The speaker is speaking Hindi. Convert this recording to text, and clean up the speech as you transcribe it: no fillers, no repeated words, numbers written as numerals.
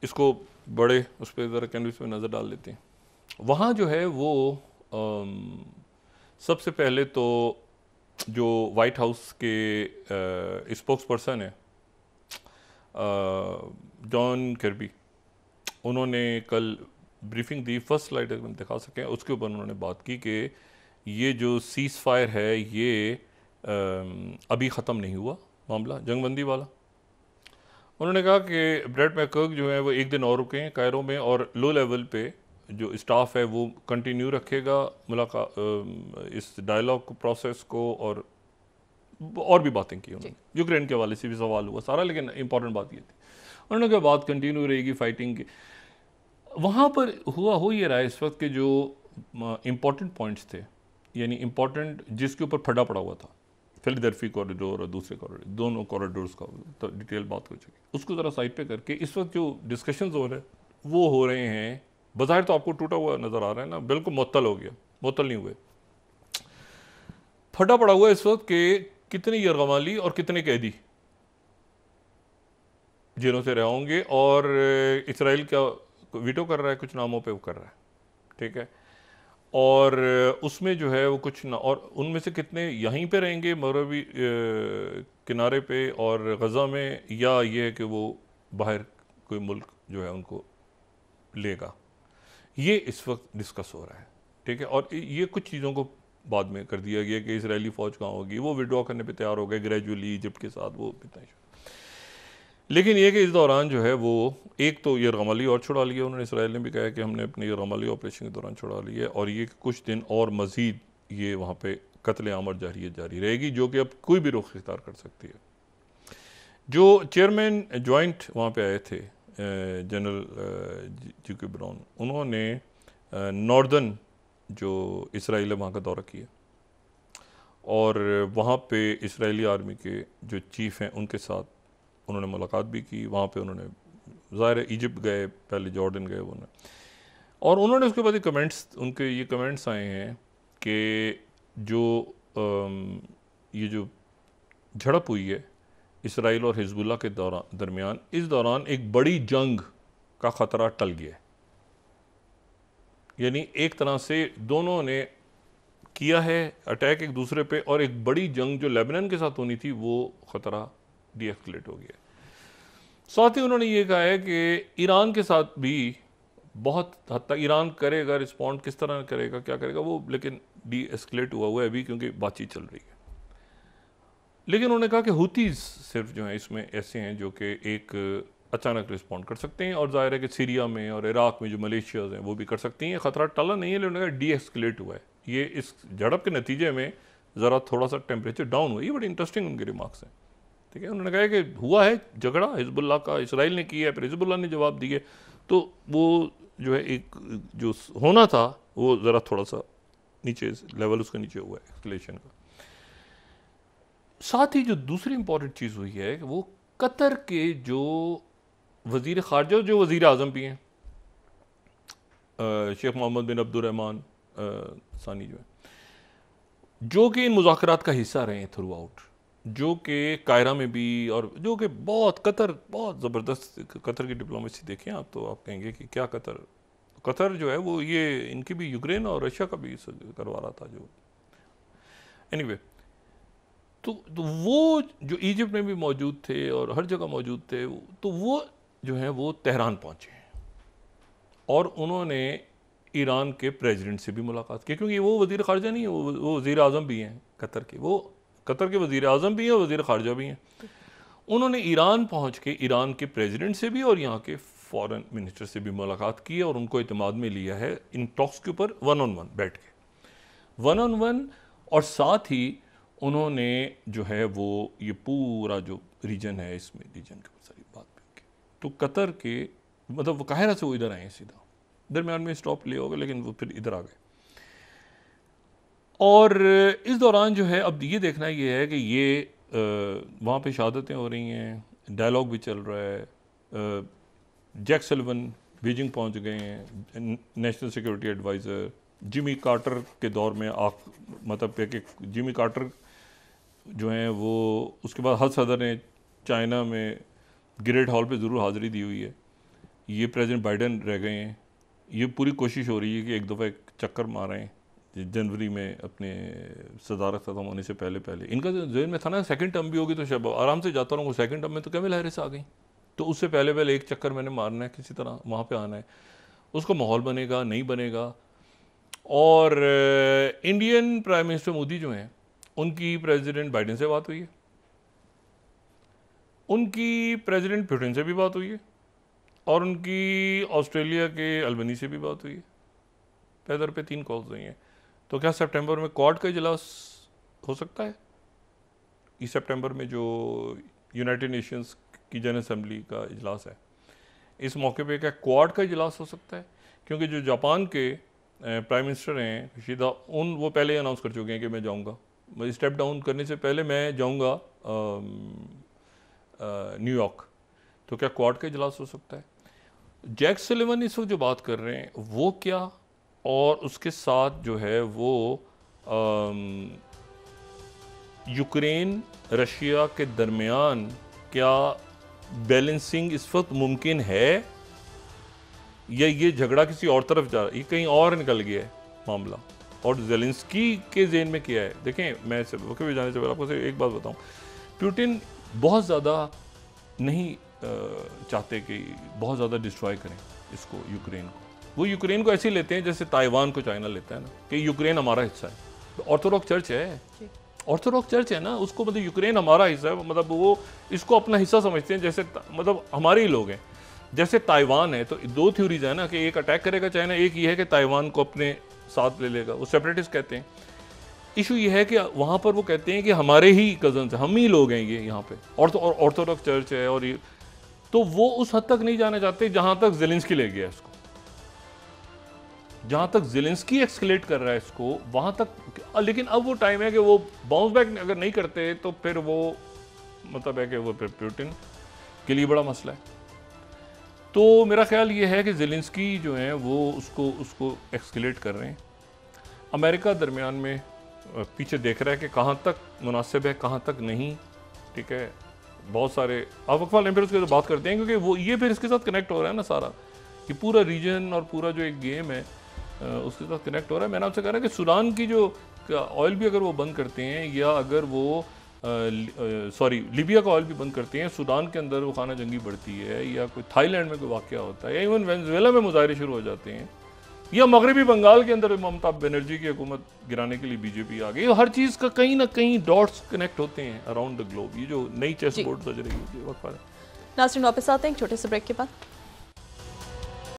इसको बड़े उस पर ज़रा कैनवस में नज़र डाल लेते हैं। वहाँ जो है वो सबसे पहले तो जो वाइट हाउस के स्पोक्स पर्सन है जॉन किर्बी, उन्होंने कल ब्रीफिंग दी। फर्स्ट स्लाइड अगर हम दिखा सकें, उसके ऊपर उन्होंने बात की कि ये जो सीज़ फायर है ये अभी ख़त्म नहीं हुआ मामला जंगबंदी वाला। उन्होंने कहा कि ब्रेट मैकर्क जो है वो एक दिन और रुके हैं कायरो में, और लो लेवल पे जो स्टाफ है वो कंटिन्यू रखेगा मुलाकात, इस डायलॉग प्रोसेस को, और भी बातें की उन्होंने। यूक्रेन के हवाले से भी सवाल हुआ सारा, लेकिन इंपॉर्टेंट बात ये थी उन्होंने कहा बात कंटिन्यू रहेगी फाइटिंग की। वहाँ पर हुआ हो ये रहा है इस वक्त के जो इम्पोर्टेंट पॉइंट्स थे, यानी इम्पोर्टेंट जिसके ऊपर फटा पड़ा हुआ था, फिलाडेल्फी कॉरिडोर और दूसरे कॉरिडोर, दोनों कॉरिडोर्स का तो डिटेल बात हो चुकी, उसको ज़रा साइड पे करके इस वक्त जो डिस्कशंस हो रहे हैं वो हो रहे हैं। बाहर तो आपको टूटा हुआ नज़र आ रहा है ना, बिल्कुल मुअत्तल हो गया, मुअत्तल नहीं हुए, फटा पड़ा हुआ इस वक्त के कितने यरगमाली और कितने कैदी जेलों से रहे होंगे, और इसराइल क्या वीटो कर रहा है, कुछ नामों पे वो कर रहा है, ठीक है। और उसमें जो है वो कुछ ना, और उनमें से कितने यहीं पे रहेंगे मगरबी किनारे पे और गज़ा में, या ये है कि वो बाहर कोई मुल्क जो है उनको लेगा, ये इस वक्त डिस्कस हो रहा है, ठीक है। और ये कुछ चीज़ों को बाद में कर दिया गया कि इसराइली फ़ौज कहाँ होगी, वो विड्रॉ करने पे तैयार हो गए ग्रेजुअली इजिप्ट के साथ, वो इतना। लेकिन ये कि इस दौरान जो है वो एक तो यरगमाली और छुड़ा लिया उन्होंने, इसराइल ने भी कहा कि हमने अपने यरगमाली ऑपरेशन के दौरान छुड़ा लिया, और ये कुछ दिन और मज़ीद ये वहाँ पे कत्ले आम और जारी रहेगी, जो कि अब कोई भी रुख इख्तियार कर सकती है। जो चेयरमैन जॉइंट वहाँ पे आए थे जनरल जी.के. ब्राउन, उन्होंने नॉर्दर्न जो इसराइल है वहाँ का दौरा किया, और वहाँ पे इसराइली आर्मी के जो चीफ़ हैं उनके साथ उन्होंने मुलाकात भी की। वहाँ पे उन्होंने ज़ाहिर इजिप्ट गए, पहले जॉर्डन गए उन्होंने, और उन्होंने उसके बाद उनके ये कमेंट्स आए हैं कि जो ये जो झड़प हुई है इसराइल और हिजबुल्लाह के दरमियान, इस दौरान एक बड़ी जंग का ख़तरा टल गया है। यानी एक तरह से दोनों ने किया है अटैक एक दूसरे पे, और एक बड़ी जंग जो लेबनान के साथ होनी थी वो ख़तरा डीएस्केलेट हो गया। साथ ही उन्होंने ये कहा है कि ईरान के साथ भी बहुत हद तक ईरान करेगा, रिस्पॉन्ड किस तरह करेगा, क्या करेगा वो, लेकिन डीएस्केलेट हुआ है अभी क्योंकि बातचीत चल रही है। लेकिन उन्होंने कहा कि हुतीज़ सिर्फ जो हैं इसमें ऐसे हैं जो कि एक अचानक रिस्पॉन्ड कर सकते हैं, और ज़ाहिर है कि सीरिया में और इराक में जो मलेशियाज़ हैं वो भी कर सकती हैं। ख़तरा टला नहीं है, लेकिन उन्होंने कहा डीएस्केलेट हुआ है। ये इस झड़प के नतीजे में ज़रा थोड़ा सा टेम्परेचर डाउन हुआ। ये बड़ी इंटरेस्टिंग उनके रिमार्क्स हैं, ठीक है। उन्होंने कहा कि हुआ है झगड़ा, हिजबुल्लाह का इसराइल ने किया है, फिर हिजबुल्लाह ने जवाब दिए, तो वो जो है एक जो होना था वो ज़रा थोड़ा सा नीचे लेवल उसका नीचे हुआ है एस्केलेशन का। साथ ही जो दूसरी इंपॉर्टेंट चीज़ हुई है कि वो कतर के जो वज़ीर ख़ारजा, जो वज़ीर आज़म भी हैं, शेख मोहम्मद बिन अब्दुर्रहमान सानी जो है, जो कि इन मुज़ाकरात का हिस्सा रहे हैं थ्रू आउट, जो कि कायरा में भी, और जो कि कतर बहुत ज़बरदस्त, कतर की डिप्लोमेसी देखें आप तो आप कहेंगे कि क्या कतर जो है वो ये इनकी भी यूक्रेन और रशिया का भी करवा रहा था जो एनीवे। तो वो जो इजिप्ट में भी मौजूद थे और हर जगह मौजूद थे, तो वो जो है वो तेहरान पहुँचे हैं, और उन्होंने ईरान के प्रेसिडेंट से भी मुलाकात की, क्योंकि वो वज़ीर ख़ारजा नहीं है, वो वज़ीर आज़म भी हैं कतर के, वो कतर के वज़ीर आज़म भी हैं और वज़ीर ख़ारजा भी हैं। उन्होंने ईरान पहुँच के ईरान के प्रेसिडेंट से भी और यहाँ के फॉरेन मिनिस्टर से भी मुलाकात की है, और उनको इत्मीनान में लिया है इन टॉक्स के ऊपर, 1-on-1 बैठ के 1-on-1। और साथ ही उन्होंने जो है वो ये पूरा जो रीजन है, इसमें रीजन के ऊपर सारी बात भी की। तो कतर के मतलब वो काहिरा से वो इधर आए सीधा, दरमियान में स्टॉप लिया होगा, लेकिन वो फिर इधर आ गए। और इस दौरान जो है अब ये देखना ये है कि ये वहाँ पे शहादतें हो रही हैं, डायलॉग भी चल रहा है। जैक सल्लिवन बीजिंग पहुँच गए हैं, national security adviser. Jimmy Carter के दौर में मतलब कि जिमी कार्टर जो हैं वो, उसके बाद हर सदर ने चाइना में ग्रेट हॉल पे ज़रूर हाज़िरी दी हुई है। ये प्रेसिडेंट बाइडन रह गए हैं, ये पूरी कोशिश हो रही है कि एक दफ़ा एक चक्कर मारें जनवरी में अपने सदारत ख़त्म होने से पहले पहले। इनका जो जेहन में था ना सेकंड टर्म भी होगी तो शायद आराम से जाता रहूँगा, सेकंड टर्म में तो कैमला हैरिस आ गई, तो उससे पहले पहले एक चक्कर मैंने मारना है, किसी तरह वहाँ पे आना है, उसका माहौल बनेगा नहीं बनेगा। और इंडियन प्राइम मिनिस्टर मोदी जो हैं उनकी प्रेसिडेंट बाइडन से बात हुई है, उनकी प्रेसिडेंट पुतिन से भी बात हुई है, और उनकी ऑस्ट्रेलिया के अल्बनी से भी बात हुई है। पैदर पे 3 कॉल्स हुई हैं। तो क्या सितंबर में क्वाड का इजलास हो सकता है? इस सितंबर में जो यूनाइटेड नेशंस की जनरल असेंबली का इजलास है, इस मौके पे क्या क्वाड का इजलास हो सकता है? क्योंकि जो जापान के प्राइम मिनिस्टर हैं योशिहिदा, वो पहले ही अनाउंस कर चुके हैं कि मैं जाऊंगा, मैं स्टेप डाउन करने से पहले मैं जाऊंगा न्यूयॉर्क। तो क्या क्वाड का इजलास हो सकता है? जैक सुलिवन इस वक्त जो बात कर रहे हैं वो क्या, और उसके साथ जो है वो यूक्रेन रशिया के दरमियान क्या बैलेंसिंग इस वक्त मुमकिन है, या ये झगड़ा किसी और तरफ जा रहा है, ये कहीं और निकल गया है मामला, और ज़ेलेंस्की के ज़हन में क्या है? देखें, मैं वक्त भी जाने से पहले आपको एक बात बताऊं, पुतिन बहुत ज़्यादा नहीं चाहते कि बहुत ज़्यादा डिस्ट्रॉय करें इसको, यूक्रेन को। वो यूक्रेन को ऐसे लेते हैं जैसे ताइवान को चाइना लेता है ना, कि यूक्रेन हमारा हिस्सा है। ऑर्थोडॉक्स चर्च है, ऑर्थोडॉक्स चर्च है ना, उसको मतलब यूक्रेन हमारा हिस्सा है, मतलब वो इसको अपना हिस्सा समझते हैं, जैसे मतलब हमारे ही लोग हैं। जैसे ताइवान है, तो 2 थ्योरीज है ना, कि एक अटैक करेगा चाइना, एक ये है कि ताइवान को अपने साथ ले लेगा, वो सेपरेटिस्ट कहते हैं। इशू ये है कि वहाँ पर वो कहते हैं कि हमारे ही कजन्स हैं, हम ही लोग हैं ये यहाँ पे, ऑर्थोडॉक्स चर्च है, और ये तो वो उस हद तक नहीं जाना चाहते जहाँ तक ज़ेलेंस्की ले गया इसको, जहाँ तक ज़ेलेंस्की एक्सकेलेट कर रहा है इसको, वहाँ तक। लेकिन अब वो टाइम है कि वो बाउंस बैक अगर नहीं करते तो फिर वो मतलब है कि वो फिर पुतिन के लिए बड़ा मसला है। तो मेरा ख्याल ये है कि ज़ेलेंस्की जो है वो उसको एक्सकेलेट कर रहे हैं। अमेरिका दरमियान में पीछे देख रहा है कि कहाँ तक मुनासिब है, कहाँ तक नहीं, ठीक है। बहुत सारे आप वक्फा फिर उसके बात करते हैं, क्योंकि वो ये फिर इसके साथ कनेक्ट हो रहा है ना सारा, कि पूरा रीजन और पूरा जो एक गेम है उसके साथ कनेक्ट हो रहा है। मैंने आपसे कहा ना कि सूडान की जो ऑयल भी अगर वो बंद करते हैं, या अगर वो लीबिया का ऑयल भी बंद करते हैं, सूडान के अंदर वो खाना जंगी बढ़ती है, या कोई थाईलैंड में कोई वाक़या होता है, या इवन वेनेजुएला में मुजाहरे शुरू हो जाते हैं, या मगरबी बंगाल के अंदर ममता बनर्जी की हुकूमत गिराने के लिए बीजेपी आ गई, हर चीज़ का कहीं ना कहीं डॉट्स कनेक्ट होते हैं अराउंड द ग्लोब। ये जो नई चेस बोर्ड सज रही है। नाज़रीन वापस आते हैं एक छोटे से ब्रेक के बाद।